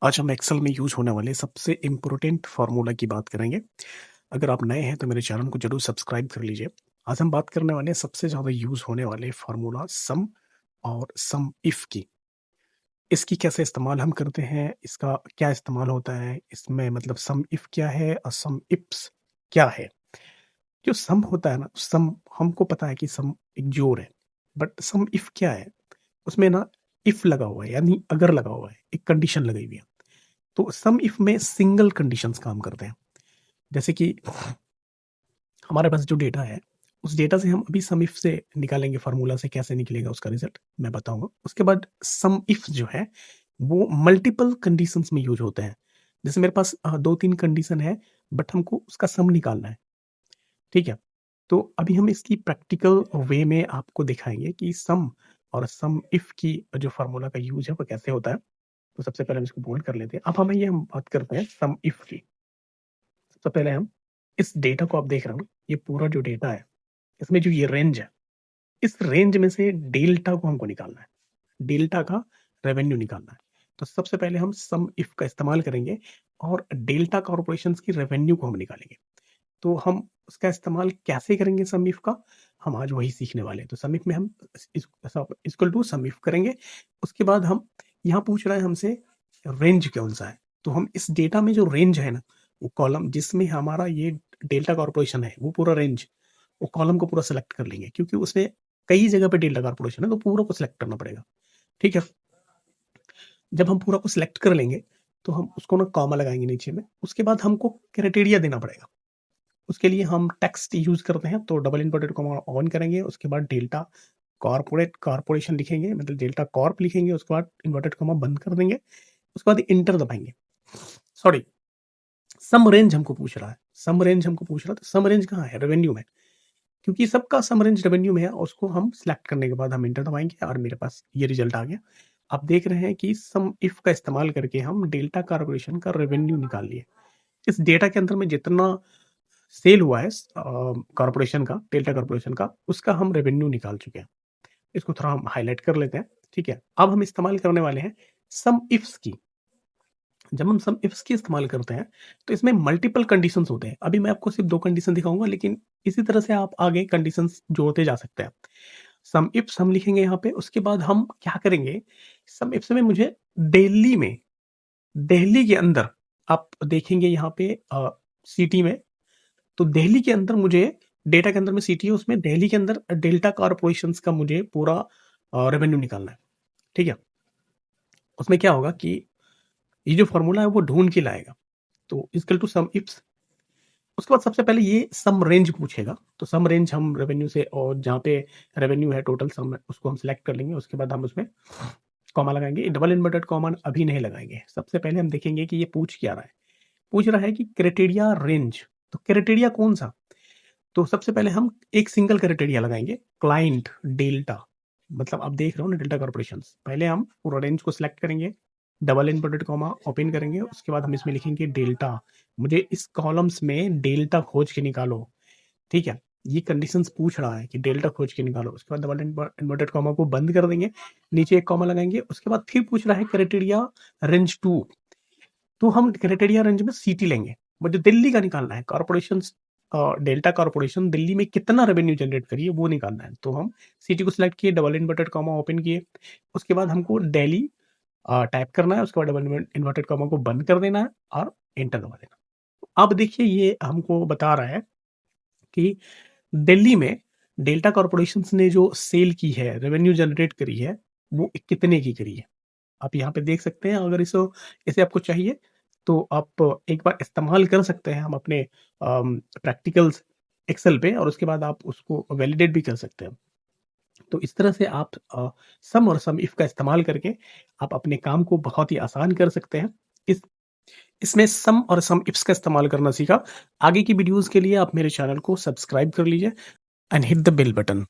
आज हम एक्सेल में यूज़ होने वाले सबसे इम्पोर्टेंट फार्मूला की बात करेंगे। अगर आप नए हैं तो मेरे चैनल को ज़रूर सब्सक्राइब कर लीजिए। आज हम बात करने वाले हैं सबसे ज़्यादा यूज़ होने वाले फार्मूला सम और सम इफ की। इसकी कैसे इस्तेमाल हम करते हैं, इसका क्या इस्तेमाल होता है, इसमें मतलब सम इफ क्या है और सम इफ्स क्या है? जो सम होता है ना, सम हमको पता है कि सम एक जोड़ है, बट सम इफ क्या है? उसमें ना इफ लगा हुआ है यानी अगर लगा हुआ है, एक कंडीशन लगाई हुई है। तो सम इफ में सिंगल कंडीशंस काम करते हैं। जैसे कि हमारे पास जो डेटा है, उस डेटा से हम अभी सम इफ से निकालेंगे, फार्मूला से कैसे निकलेगा उसका रिजल्ट मैं बताऊँगा। उसके बाद सम इफ जो है, वो मल्टीपल कंडीशंस में यूज़ होते हैं। जैसे मेरे पास 2-3 कंडीशन है, बट हमको उसका सम निकालना है, ठीक है? तो अभी हम इसकी प्रैक्टिकल वे में आपको दिखाएँगे कि सम और सम इफ की जो फार्मूला का यूज़ है, वो कैसे होता है। तो सबसे पहले हम इसको बोल्ड कर लेते हैं। अब हम बात करते हैं सम इफ की। सबसे पहले हम इस डेटा को आप देख रहे हो ना, ये पूरा जो डेटा है, इसमें जो ये रेंज है, इस रेंज में से डेल्टा को हमको निकालना है। डेल्टा का रेवेन्यू निकालना है। तो सबसे पहले हम सम इफ का इस्तेमाल करेंगे और डेल्टा कॉर्पोरेशंस की रेवेन्यू को हम निकालेंगे। तो हम उसका इस्तेमाल कैसे करेंगे सम इफ का, हम आज वही सीखने वाले हैं। तो सम इफ में हम इक्वल टू सम इफ करेंगे। उसके बाद हम यहाँ पूछ रहा है हमसे रेंज कौन-सा है। तो हम इस डेटा में जो रेंज है ना, वो कॉलम जिसमें हमारा ये डेल्टा कॉर्पोरेशन है, वो पूरा रेंज, वो कॉलम को पूरा सेलेक्ट कर लेंगे क्योंकि उसमें कई जगह पे डेल्टा कॉर्पोरेशन है, तो पूरा को सेलेक्ट करना पड़ेगा। ठीक है? जब हम पूरा को सेलेक्ट कर लेंगे, तो हम उसको ना कॉमा लगाएँगे नीचे में। उसके बाद हमको क्राइटेरिया देना पड़ेगा। उसके लिए हम टेक्स्ट यूज़ करते हैं, तो डबल इन्वर्टेड कॉमा ऑन करेंगे, उसके बाद डेल्टा कॉर्पोरेशन लिखेंगे, मतलब डेल्टा कॉर्प लिखेंगे, उसके बाद इन्वर्टेड कॉमा बंद कर देंगे, उसके बाद एंटर दबाएँगे। सॉरी, सम रेंज हमको पूछ रहा है, सम रेंज हमको पूछ रहा है, तो सम रेंज कहाँ है? रेवेन्यू में। क्योंकि सबका सम रेंज रेवेन्यू में है, उसको हम सिलेक्ट करने के बाद हम एंटर दबाएँगे और मेरे पास ये रिजल्ट आ गया। आप देख रहे हैं कि सम इफ का इस्तेमाल करके हम डेल्टा कॉर्पोरेशन का रेवेन्यू निकाल लिए। इस डेटा के अंदर में जितना सेल हुआ है कॉर्पोरेशन का, डेल्टा कॉर्पोरेशन का, उसका हम रेवेन्यू निकाल चुके हैं। इसको थोड़ा हम हाइलाइट कर लेते हैं, ठीक है? अब हम इस्तेमाल करने वाले हैं सम इफ्स की। जब हम सम इफ्स की इस्तेमाल करते हैं, तो इसमें मल्टीपल कंडीशंस होते हैं। अभी मैं आपको सिर्फ़ 2 कंडीशन दिखाऊँगा, लेकिन इसी तरह से आप आगे कंडीशंस जोड़ते जा सकते हैं। सम इफ्स हम लिखेंगे यहाँ पे, उसके बाद हम क्या करेंगे, सम इफ्स में मुझे दिल्ली में, दिल्ली के अंदर आप देखेंगे यहाँ पे सिटी में, तो दिल्ली के अंदर मुझे डेटा के अंदर में सिटी है, उसमें दिल्ली के अंदर डेल्टा कॉर्पोरेशंस का मुझे पूरा रेवेन्यू निकालना है, ठीक है? उसमें क्या होगा कि ये जो फ़ॉर्मूला है वो ढूँढ के लाएगा। तो इक्वल टू सम इफ्स, उसके बाद सबसे पहले ये सम रेंज पूछेगा। तो सम रेंज हम रेवेन्यू से, और जहाँ पे रेवेन्यू है टोटल सम, उसको हम सिलेक्ट कर लेंगे। उसके बाद हम उसमें कॉमा लगाएँगे, डबल इन्वर्टेड कॉमा अभी नहीं लगाएँगे। सबसे पहले हम देखेंगे कि ये पूछ क्या रहा है। पूछ रहा है कि क्राइटेरिया रेंज, तो क्राइटेरिया कौन-सा? तो सबसे पहले हम एक सिंगल क्राइटेरिया लगाएँगे, क्लाइंट डेल्टा, मतलब आप देख रहे हो ना डेल्टा कॉर्पोरेशंस। पहले हम पूरा रेंज को सिलेक्ट करेंगे, डबल इन्वर्टेड कॉमा ओपन करेंगे, उसके बाद हम इसमें लिखेंगे डेल्टा। मुझे इस कॉलम्स में डेल्टा खोज के निकालो, ठीक है? ये कंडीशंस पूछ रहा है कि डेल्टा खोज के निकालो। उसके बाद डबल इन्वर्टेड कॉमा को बंद कर देंगे, नीचे एक कॉमा लगाएँगे, उसके बाद फिर पूछ रहा है क्राइटेरिया रेंज 2, तो हम क्राइटेरिया रेंज में सिटी लेंगे। मुझे दिल्ली का निकालना है, कॉर्पोरेशंस डेल्टा कॉर्पोरेशन दिल्ली में कितना रेवेन्यू जनरेट करी है वो निकालना है। तो हम सिटी को सिलेक्ट किए, डबल इन्वर्टेड कॉमा ओपन किए, उसके बाद हमको दिल्ली टाइप करना है, उसके बाद डबल इन्वर्टेड कॉमा को बंद कर देना है और एंटर दबा देना। अब देखिए ये हमको बता रहा है कि दिल्ली में डेल्टा कॉर्पोरेशंस ने जो सेल की है, रेवेन्यू जनरेट करी है, वो कितने की करी है। आप यहाँ पे देख सकते हैं। अगर इसे आपको चाहिए तो आप एक बार इस्तेमाल कर सकते हैं हम अपने प्रैक्टिकल्स एक्सेल पे, और उसके बाद आप उसको वैलिडेट भी कर सकते हैं। तो इस तरह से आप सम और सम इफ का इस्तेमाल करके आप अपने काम को बहुत ही आसान कर सकते हैं। इस इसमें सम और सम इफ्स का इस्तेमाल करना सीखा। आगे की वीडियोज़ के लिए आप मेरे चैनल को सब्सक्राइब कर लीजिए and hit the bell button.